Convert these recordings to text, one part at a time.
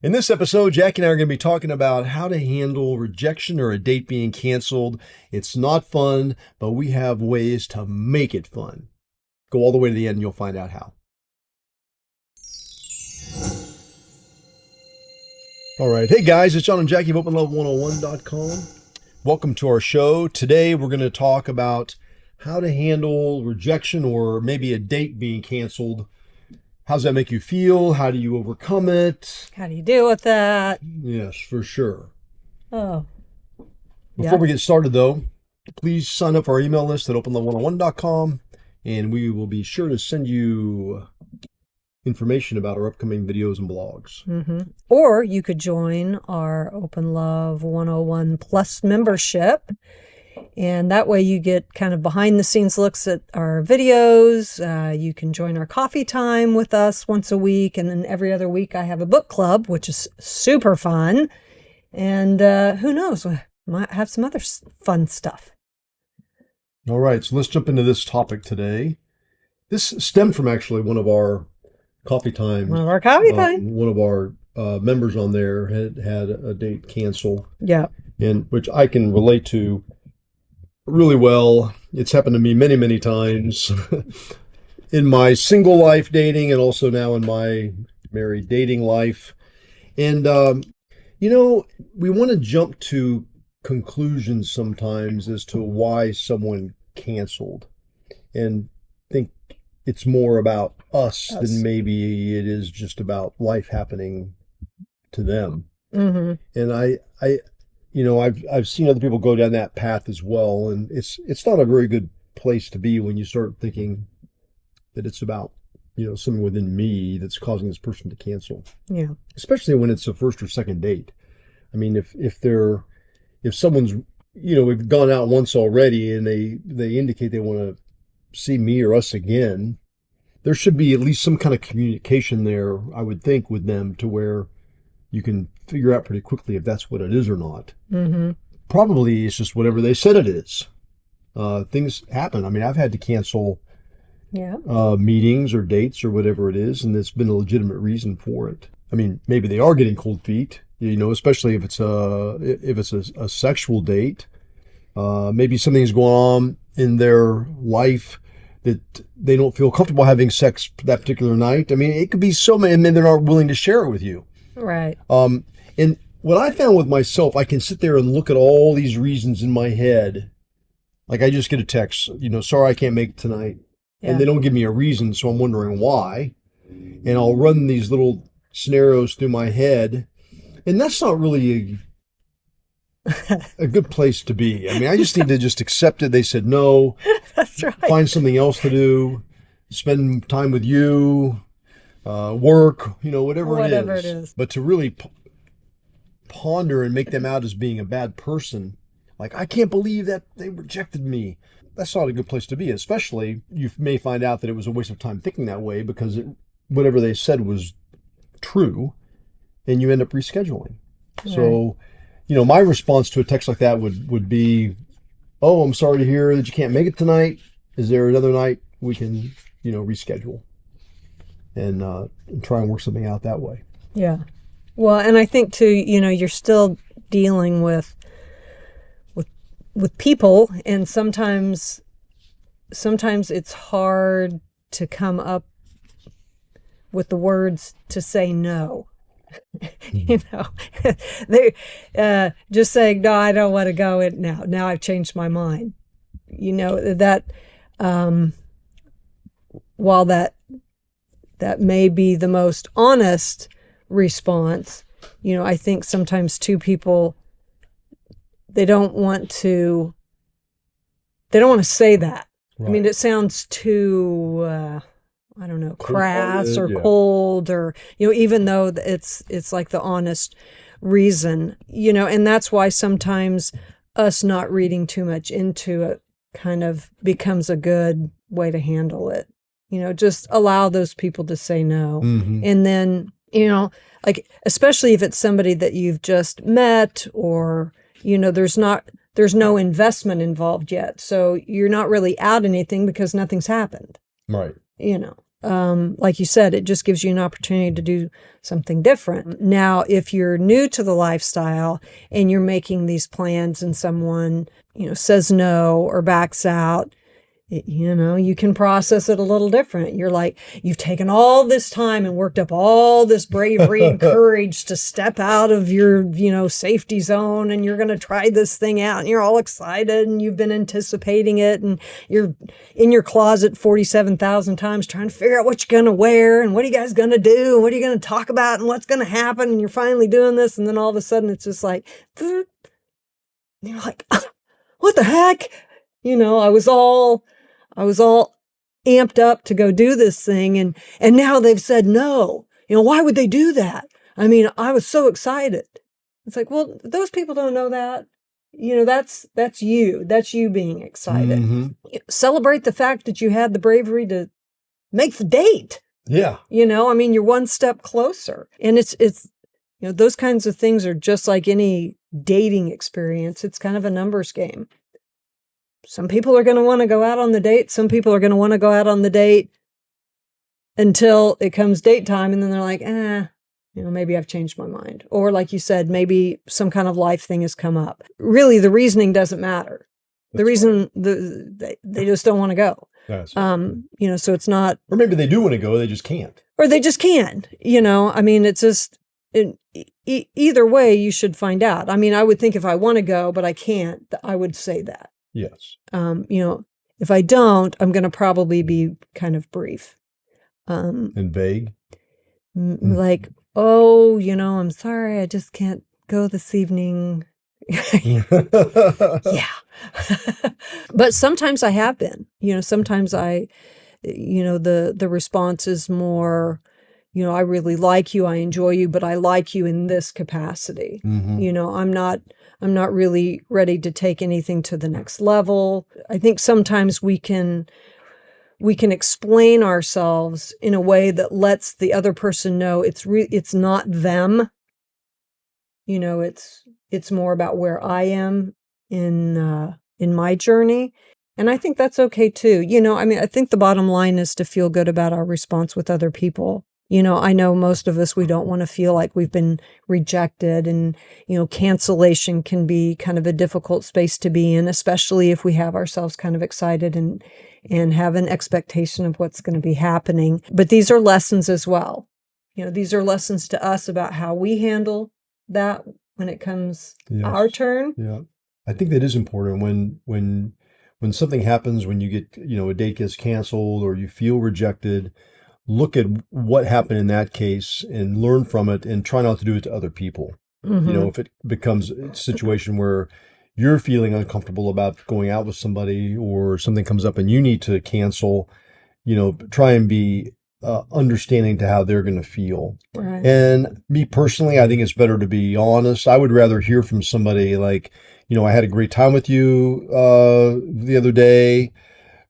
In this episode, Jackie and I are going to be talking about how to handle rejection or a date being canceled. It's not fun, but we have ways to make it fun. Go all the way to the end and you'll find out how. All right. Hey guys, it's John and Jackie of OpenLove101.com. Welcome to our show. Today we're going to talk about how to handle rejection or maybe a date being canceled. How does that make you feel? How do you overcome it? How do you deal with that? Yes, for sure. Oh. Before we get started, though, please sign up for our email list at openlove101.com, and we will be sure to send you information about our upcoming videos and blogs. Mm-hmm. Or you could join our Open Love 101 Plus membership. And that way you get kind of behind the scenes looks at our videos. You can join our coffee time with us once a week. And then every other week I have a book club, which is super fun. And who knows, we might have some other fun stuff. All right, so let's jump into this topic today. This stemmed from actually one of our coffee times. One of our coffee time. One of our members on there had a date cancel. Yeah. And which I can relate to really well. It's happened to me many, many times in my single life dating and also now in my married dating life. And, we want to jump to conclusions sometimes as to why someone canceled and think it's more about us than maybe it is just about life happening to them. Mm-hmm. And I've seen other people go down that path as well, and it's not a very good place to be when you start thinking that it's about something within me that's causing this person to cancel. Yeah. Especially when it's a first or second date. I mean, if someone's we've gone out once already and they indicate they want to see me or us again, there should be at least some kind of communication there, I would think, with them to where you can figure out pretty quickly if that's what it is or not. Mm-hmm. Probably it's just whatever they said it is. Things happen. I mean, I've had to cancel meetings or dates or whatever it is, and it's been a legitimate reason for it. I mean, maybe they are getting cold feet, especially if it's a sexual date. Maybe something's going on in their life that they don't feel comfortable having sex that particular night. I mean, it could be so many, and then they're not willing to share it with you. Right. And what I found with myself, I can sit there and look at all these reasons in my head. Like I just get a text, sorry, I can't make it tonight. Yeah. And they don't give me a reason, so I'm wondering why. And I'll run these little scenarios through my head. And that's not really a good place to be. I mean, I just need to just accept it. They said no. That's right. Find something else to do. Spend time with you. Work, whatever it is. But to really ponder and make them out as being a bad person, like, I can't believe that they rejected me. That's not a good place to be, especially you may find out that it was a waste of time thinking that way because whatever they said was true and you end up rescheduling. Right. So, my response to a text like that would be, oh, I'm sorry to hear that you can't make it tonight. Is there another night we can, reschedule? And try and work something out that way. Yeah. Well, and I think too, you're still dealing with people, and sometimes it's hard to come up with the words to say no. They just saying, no, I don't want to go in now. Now I've changed my mind. That while that may be the most honest response. I think sometimes too people, they don't want to say that. Right. I mean, it sounds too, I don't know, crass or cold or, even though it's like the honest reason, and that's why sometimes us not reading too much into it kind of becomes a good way to handle it. Just allow those people to say no. Mm-hmm. And then, like, especially if it's somebody that you've just met or, there's no investment involved yet. So you're not really out anything because nothing's happened. Right. like you said, it just gives you an opportunity to do something different. Now, if you're new to the lifestyle and you're making these plans and someone, says no or backs out, you can process it a little different. You're like, you've taken all this time and worked up all this bravery and courage to step out of your, safety zone, and you're going to try this thing out, and you're all excited and you've been anticipating it, and you're in your closet 47,000 times trying to figure out what you're going to wear and what are you guys going to do and what are you going to talk about and what's going to happen. And you're finally doing this. And then all of a sudden it's just like, and you're like, what the heck? I was all amped up to go do this thing, and now they've said no. Why would they do that? I mean, I was so excited. It's like, well, those people don't know that. That's you. That's you being excited. Mm-hmm. Celebrate the fact that you had the bravery to make the date. Yeah. You're one step closer. And it's those kinds of things are just like any dating experience. It's kind of a numbers game. Some people are going to want to go out on the date. Some people are going to want to go out on the date until it comes date time. And then they're like, maybe I've changed my mind. Or like you said, maybe some kind of life thing has come up. Really, the reasoning doesn't matter. That's the reason they just don't want to go. That's so it's not. Or maybe they do want to go, they just can't. Or they just can't. It's just either way, you should find out. I would think if I want to go, but I can't, I would say that. Yes. If I don't, I'm going to probably be kind of brief. And vague. Like, I'm sorry, I just can't go this evening. Yeah. But sometimes I have been, sometimes the response is more, I really like you, I enjoy you, but I like you in this capacity. Mm-hmm. I'm not really ready to take anything to the next level. I think sometimes we can explain ourselves in a way that lets the other person know it's not them. It's more about where I am in my journey. And I think that's okay too. I think the bottom line is to feel good about our response with other people. I know most of us, we don't want to feel like we've been rejected, and, cancellation can be kind of a difficult space to be in, especially if we have ourselves kind of excited and have an expectation of what's going to be happening. But these are lessons as well. These are lessons to us about how we handle that when it comes our turn. Yeah. I think that is important when something happens, when you get, a date gets canceled or you feel rejected. Look at what happened in that case and learn from it, and try not to do it to other people. Mm-hmm. If it becomes a situation where you're feeling uncomfortable about going out with somebody, or something comes up and you need to cancel, try and be understanding to how they're going to feel. Right. And me personally, I think it's better to be honest. I would rather hear from somebody like, I had a great time with you the other day,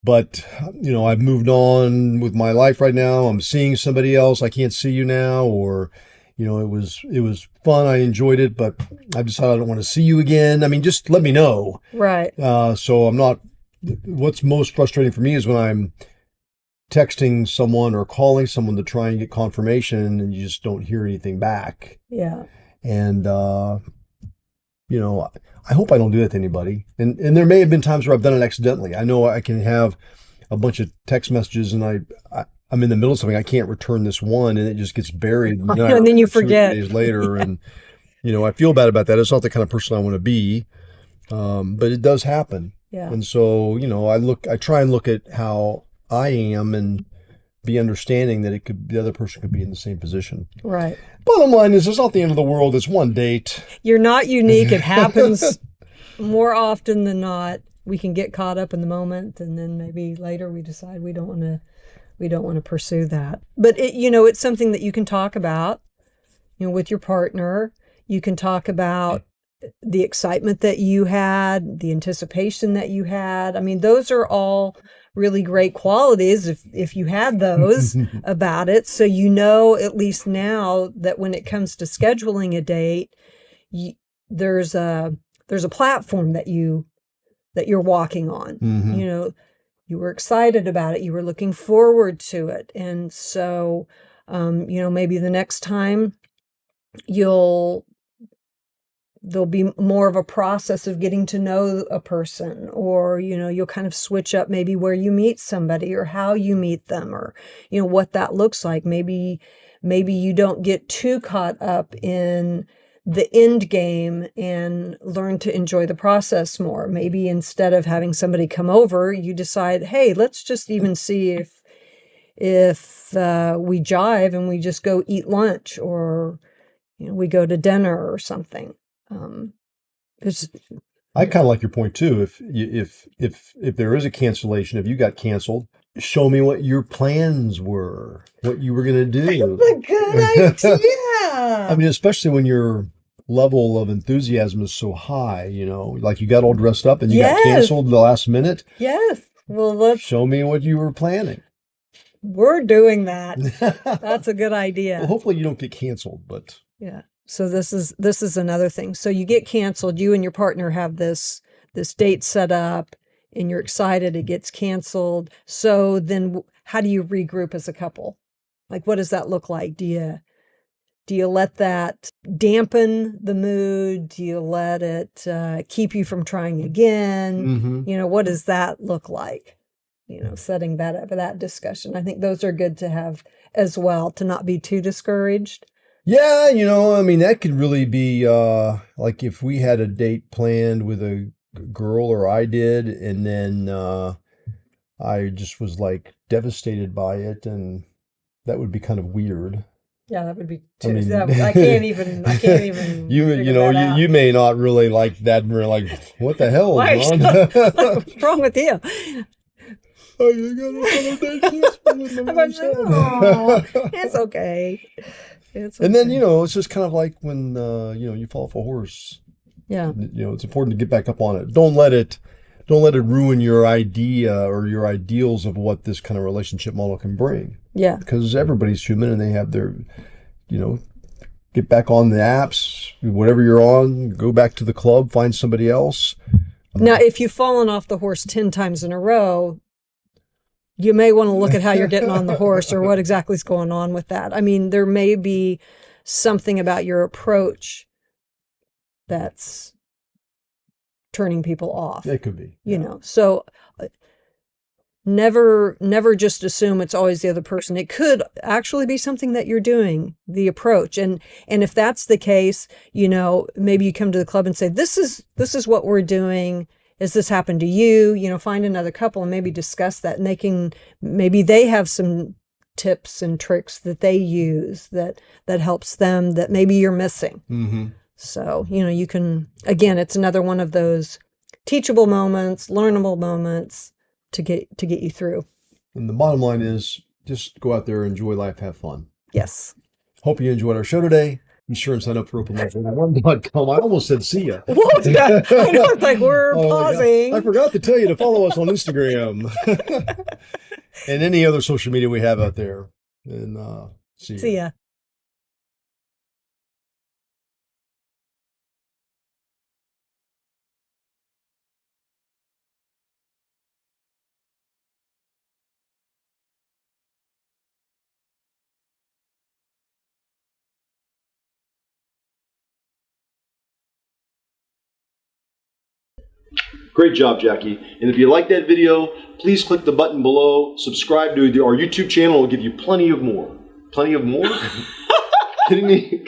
but, I've moved on with my life right now. I'm seeing somebody else. I can't see you now. Or, it was fun. I enjoyed it, but I've decided I don't want to see you again. Just let me know. Right. So I'm not, what's most frustrating for me is when I'm texting someone or calling someone to try and get confirmation and you just don't hear anything back. Yeah. And, I hope I don't do that to anybody. And there may have been times where I've done it accidentally. I know I can have a bunch of text messages and I'm in the middle of something. I can't return this one, and it just gets buried. And then you forget. 2 days later. Yeah. And, I feel bad about that. It's not the kind of person I want to be. But it does happen. Yeah. And so, I try and look at how I am and be understanding that the other person could be in the same position. Right. Bottom line is, it's not the end of the world. It's one date. You're not unique. It happens more often than not. We can get caught up in the moment, and then maybe later we decide we don't want to pursue that. But it's something that you can talk about, with your partner. You can talk about the excitement that you had, the anticipation that you had. Those are all really great qualities if you had those about it. So at least now that when it comes to scheduling a date, there's a platform that you're walking on. Mm-hmm. you were excited about it. You were looking forward to it. And so, maybe the next time there'll be more of a process of getting to know a person, or, you'll kind of switch up maybe where you meet somebody or how you meet them, or, what that looks like. Maybe you don't get too caught up in the end game and learn to enjoy the process more. Maybe instead of having somebody come over, you decide, hey, let's just even see if we jive and we just go eat lunch, or, we go to dinner or something. I kind of like your point too. If there is a cancellation, if you got canceled, show me what your plans were, what you were going to do. That's a good idea. I mean, especially when your level of enthusiasm is so high, like you got all dressed up and you got canceled at the last minute. Yes. Well, let's show me what you were planning. We're doing that. That's a good idea. Well, hopefully you don't get canceled, but yeah. So this is another thing. So you get canceled, you and your partner have this date set up, and you're excited it gets canceled. So then how do you regroup as a couple? Like, what does that look like? Do you let that dampen the mood? Do you let it keep you from trying again? Mm-hmm. What does that look like? Setting that up for that discussion. I think those are good to have as well, to not be too discouraged. Yeah, I mean, that could really be like if we had a date planned with a girl, or I did, and then I just was like devastated by it, and that would be kind of weird. Yeah, that would be too. I can't even. You may not really like that, and we're like, what the hell is on? What's wrong with you? Oh, you got another date? It's okay. And then, it's just kind of like when, you fall off a horse. Yeah. It's important to get back up on it. Don't let it ruin your idea or your ideals of what this kind of relationship model can bring. Yeah. Because everybody's human and they have their, get back on the apps, whatever you're on, go back to the club, find somebody else. Now, if you've fallen off the horse 10 times in a row, you may want to look at how you're getting on the horse, or what exactly is going on with that. I mean, there may be something about your approach that's turning people off. It could be. So never just assume it's always the other person. It could actually be something that you're doing, the approach. And if that's the case, maybe you come to the club and say, this is what we're doing. Has this happened to you? Find another couple and maybe discuss that. And maybe they have some tips and tricks that they use that helps them that maybe you're missing. Mm-hmm. So, you can, again, it's another one of those teachable moments, learnable moments to get you through. And the bottom line is just go out there, enjoy life, have fun. Yes. Hope you enjoyed our show today. Be sure and sign up for openlife1.com. I almost said see ya. What? I know, it's like we're pausing. I forgot to tell you to follow us on Instagram and any other social media we have out there. And see ya. See ya. Great job, Jackie. And if you like that video, please click the button below. Subscribe to our YouTube channel. It'll give you plenty of more. Plenty of more? Kidding me?